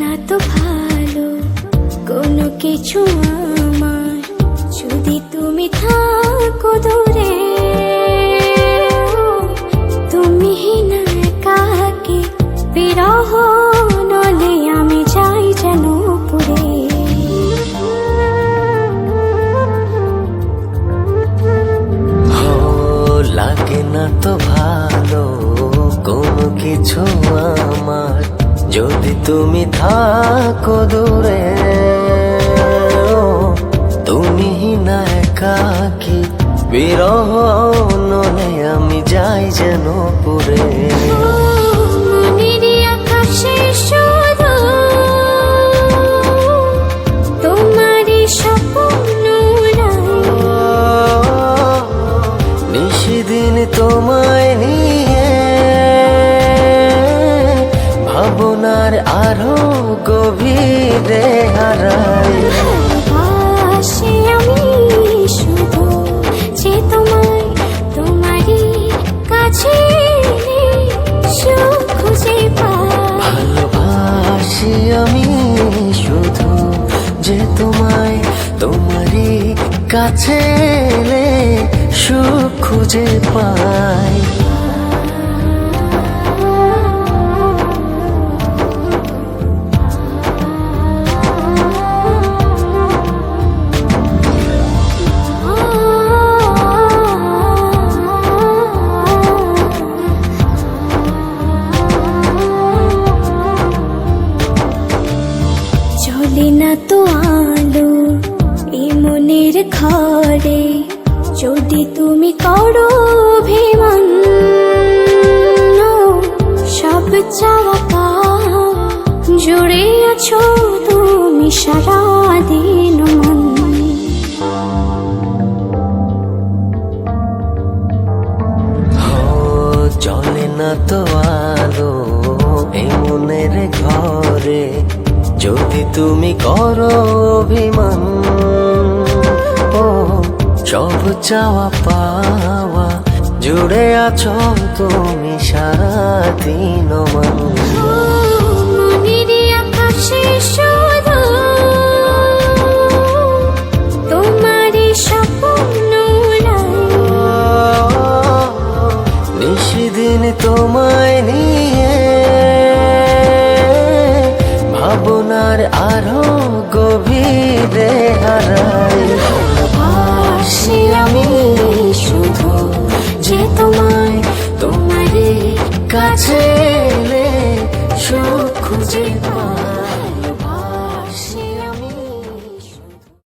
না তো ভালো কোনো কিছু আমার, যদি তুমি থাকো দূরে। তুমি না একাকী বিরহ নলে আমি যাই যেন পুরে। লাগে না তো ভালো কোনো কিছু আমার, যদি তুমি থাকো দূরে। তুমি না একাকী বিরহ নলে আমি যাই যেন পুরে। মনেরই আকাশে শুধু তোমারই স্বপ্ন নিশিদিন তোমায় নিয়ে ভাবনার আরো গভীরে হারাই। ভালোবাসি আমি শুধু যে তোমায়, তোমারই কাছে সুখ খুঁজে পাই। ভালোবাসি আমি শুধু যে তোমায়, তোমারই কাছে এলে সুখ খুঁজে পাই। চলে না তো আলো এই মনের ঘরে, যদি তুমি করো অভিমান। সব চাওয়া পাওয়া জুড়ে আছো তুমি সারাদিন মন। চলে না তো আলো এই মনের ঘরে, যদি তুমি করো অভিমান। সব চাওয়া পাওয়া জুড়ে আছো তুমি সারাদিন মন। মনেরই আকাশে শুধু তোমারই স্বপ্ন নিশিদিন তোমায় নিয়ে ভাবনার আরো গভীরে হারাই। ভালোবাসি আমি শুধু যে তোমায়, তোমারই কাছে এলে সুখ খুঁজে পাই।